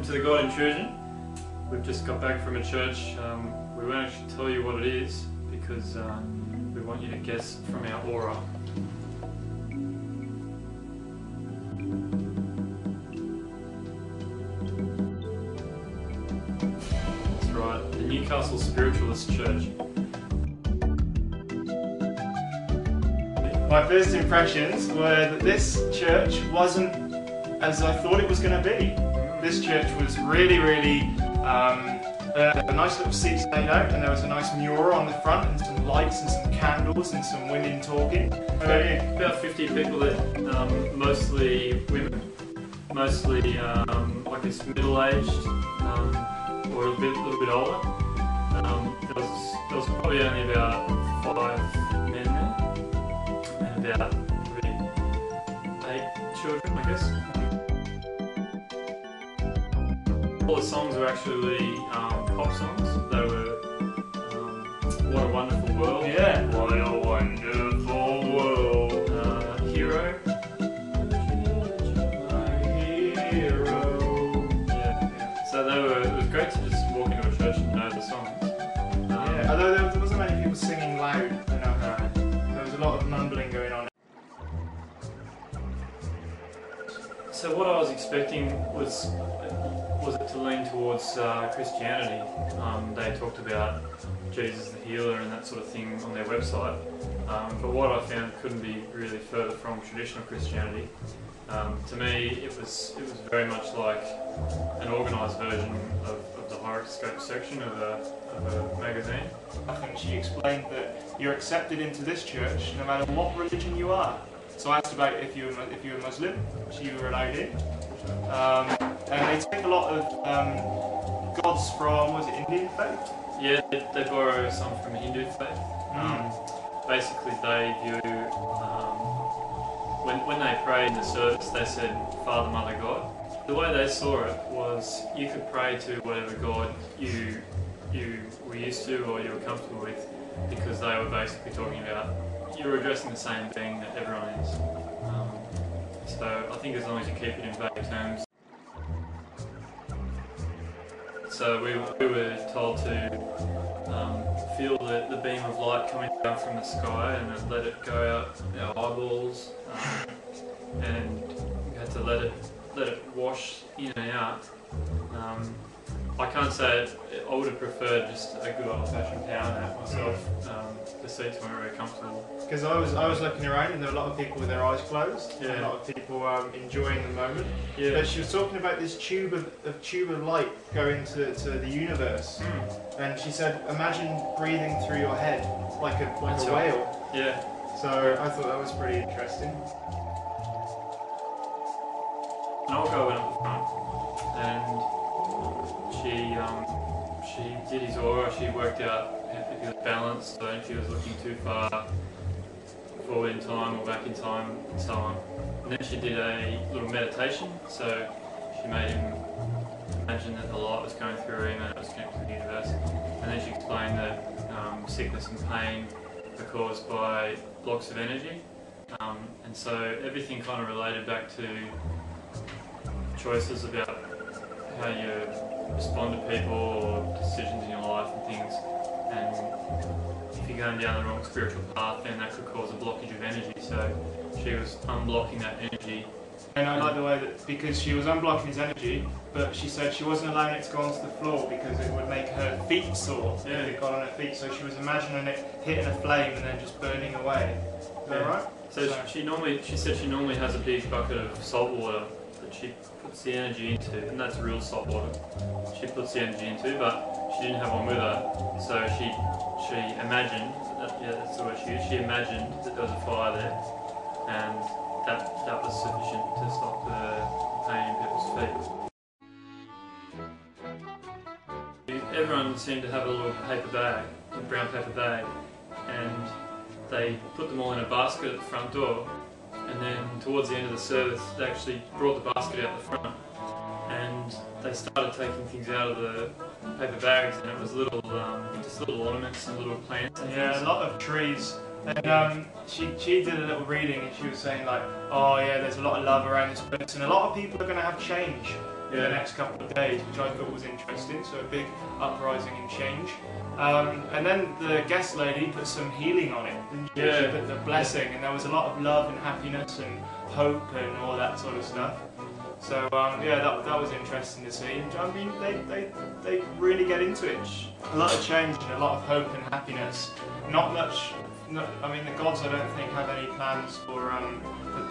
to the God Intrusion. We've just got back from a church. We won't actually tell you what it is because we want you to guess from our aura. That's right, the Newcastle Spiritualist Church. My first impressions were that this church wasn't as I thought it was going to be. This church was really a nice little seats laid out, and there was a nice mural on the front and some lights and some candles and some women talking. About 50 people there, mostly women, mostly I guess middle-aged or a little bit older. There was probably only about 5 men there and about 8 children, I guess. All the songs were actually pop songs. They were What a Wonderful World. Yeah. What a Wonderful World. Hero. Hero. Yeah. So it was great to just walk into a church and know the songs. Yeah. Although there wasn't many people singing loud, you know. There was a lot of mumbling going on. So what I was expecting was it to lean towards Christianity. They talked about Jesus the healer and that sort of thing on their website, but what I found couldn't be really further from traditional Christianity. To me, it was very much like an organised version of the horoscope section of a magazine. I think she explained that you're accepted into this church no matter what religion you are. So I asked about if you were Muslim, which you were allowed in. And they take a lot of gods from, was it Indian faith? Yeah, they borrow some from Hindu faith. Basically, they view, when they pray in the service, they said Father, Mother, God. The way they saw it was you could pray to whatever God you were used to or you were comfortable with, because they were basically talking about you're addressing the same thing that everyone is. So I think as long as you keep it in vague terms. So we were told to feel the beam of light coming down from the sky and let it go out our eyeballs, and we had to let it wash in and out. I can't say I would have preferred just a good old-fashioned power nap myself. The seats weren't very comfortable. Because I was looking around and there were a lot of people with their eyes closed. Yeah. And a lot of people enjoying the moment. Yeah. But she was talking about this tube of light going to the universe. And she said, imagine breathing through your head like a whale. Yeah. So I thought that was pretty interesting. An old guy went up the front, and she did his aura. She worked out if he was balanced, so if he was looking too far forward in time or back in time, and so on. And then she did a little meditation, so she made him imagine that the light was going through him and it was connected to the universe. And then she explained that sickness and pain are caused by blocks of energy. And so everything kind of related back to choices about how you respond to people or decisions in your life and things. And if you're going down the wrong spiritual path, then that could cause a blockage of energy. So she was unblocking that energy. And I like the way that, because she was unblocking his energy, but she said she wasn't allowing it to go onto the floor because it would make her feet sore. Yeah. If it got on her feet, so she was imagining it hitting a flame and then just burning away. Is that right? So she said she normally has a big bucket of salt water that she puts the energy into, and that's real salt water. She puts the energy into, but she didn't have one with her, so she imagined, that's the word she used, she imagined that there was a fire there, and that was sufficient to stop the pain in people's feet. Everyone seemed to have a little paper bag, a brown paper bag, and they put them all in a basket at the front door, and then towards the end of the service they actually brought the basket out the front, and they started taking things out of the paper bags, and it was little, just little ornaments and little plants and Yeah, things. a lot of trees. And she did a little reading and she was saying like, oh yeah, there's a lot of love around this person. A lot of people are going to have change. in the next couple of days, which I thought was interesting. So a big uprising and change. And then the guest lady put some healing on it. She put the blessing, and there was a lot of love and happiness and hope and all that sort of stuff. So yeah, that was interesting to see. I mean, they really get into it. A lot of change and a lot of hope and happiness. Not much. I mean, the gods I don't think have any plans for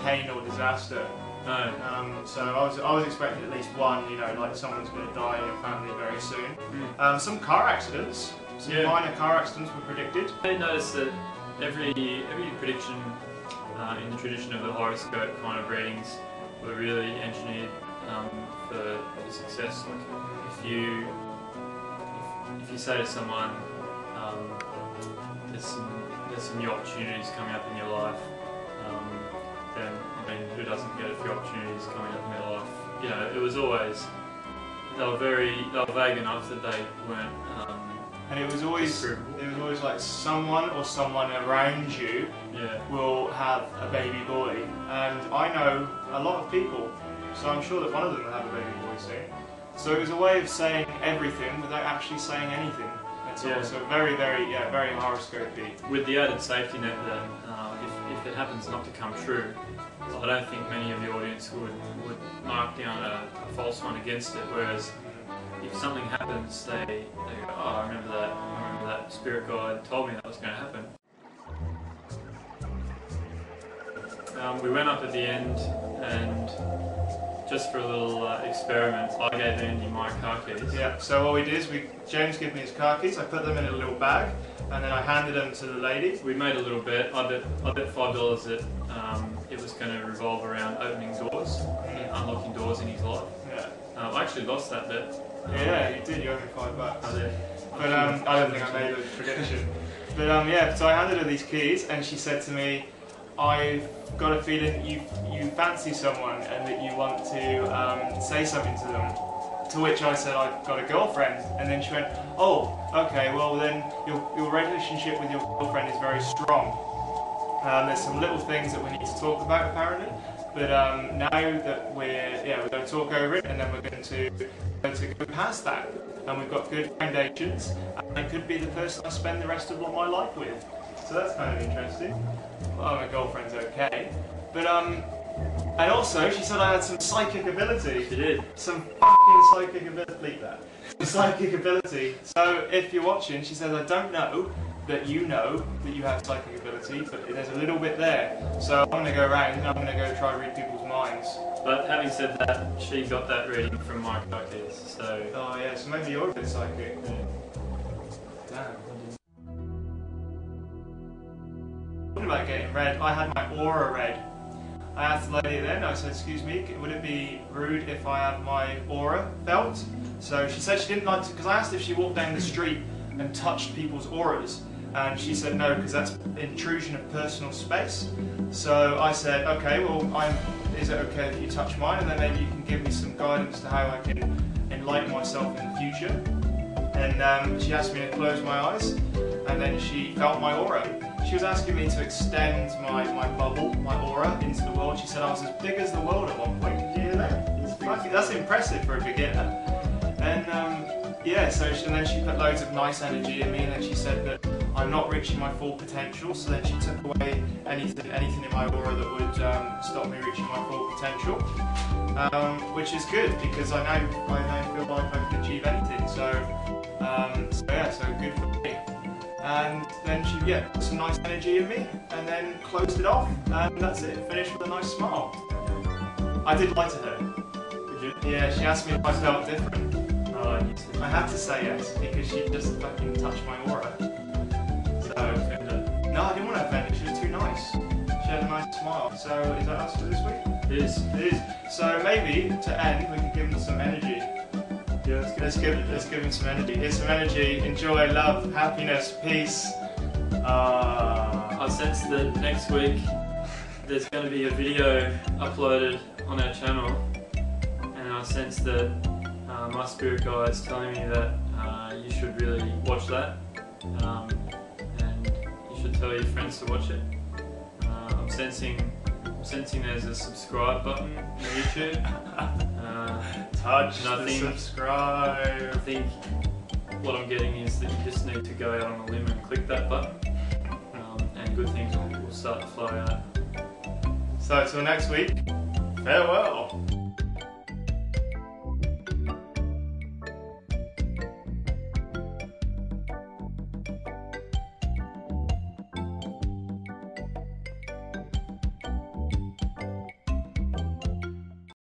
pain or disaster. No. So I was expecting at least one. You know, like someone's going to die in your family very soon. Some car accidents. Some minor car accidents were predicted. I noticed that every prediction in the tradition of the horoscope kind of readings were really engineered for success. Like if you say to someone, there's some new opportunities coming up in your life, then I mean, who doesn't get a few opportunities coming up in their life? You know, it was always they were vague enough that they weren't. And it was always like someone or someone around you will have a baby boy, and I know a lot of people, so I'm sure that one of them will have a baby boy soon. So it was a way of saying everything without actually saying anything. That's all. So very horoscopy. With the added safety net that if it happens not to come true, I don't think many of the audience would mark down a false one against it. Whereas if something happens, they go, oh, I remember that spirit guide told me that was going to happen. We went up at the end, and just for a little experiment, I gave Andy my car keys. Yeah, so what we did is James gave me his car keys, I put them in a little bag, and then I handed them to the lady. We made a little bet. I bet $5 that it was going to revolve around opening doors, unlocking doors in his life. Yeah. I actually lost that bet. Yeah, you did. You owed me $5. I did. But I don't think I made the prediction. But yeah, so I handed her these keys, and she said to me, "I've got a feeling you fancy someone, and that you want to say something to them." To which I said, "I've got a girlfriend." And then she went, "Oh, okay. Well, then your relationship with your girlfriend is very strong. There's some little things that we need to talk about, apparently. But now that we're going to talk over it, and then we're going to go past that. And we've got good foundations, and it could be the person I spend the rest of my life with." So that's kind of interesting. Well, my girlfriend's okay. But and also she said I had some psychic ability. She did. Some fucking psychic ability. Bleep that. Psychic ability. So if you're watching, she says, "I don't know that you know that you have psychic ability, but there's a little bit there. So I'm going to go around and I'm going to go try and read people's minds." But having said that, she got that reading from my car keys, so... Oh yeah, so maybe you're a bit psychic. Yeah. Damn. Talking about getting read, I had my aura read. I asked the lady then, I said, "Excuse me, would it be rude if I had my aura felt?" So she said she didn't like to, because I asked if she walked down the street and touched people's auras, and she said no, because that's intrusion of personal space. So I said, "Okay, well, is it okay if you touch mine, and then maybe you can give me some guidance to how I can enlighten myself in the future?" And she asked me to close my eyes, and then she felt my aura. She was asking me to extend my bubble, my aura, into the world. She said I was as big as the world at one point. Did you hear that? That's impressive for a beginner. And yeah, and then she put loads of nice energy in me, and then she said that I'm not reaching my full potential. So then she took away anything in my aura that would stop me reaching my full potential, which is good because I now feel like I can achieve anything. So yeah, so good for me. And then she put some nice energy in me, and then closed it off, and that's it. Finished with a nice smile. I did lie to her. Did you? Yeah, she asked me if I felt different. Oh, I had to say yes because she just fucking touched my aura. So no, I didn't want to offend her. She was too nice. She had a nice smile. So is that us for this week? It is. It is. So maybe to end, we can give them some energy. Yeah, let's give them some energy. Here's some energy. Enjoy, love, happiness, peace. I sense that next week there's going to be a video uploaded on our channel, and I sense that my spirit guide is telling me that you should really watch that, and you should tell your friends to watch it. I'm sensing sensing there's a subscribe button on YouTube. Touch and the subscribe. I think what I'm getting is that you just need to go out on a limb and click that button, and good things will start to flow out. So, till next week, farewell.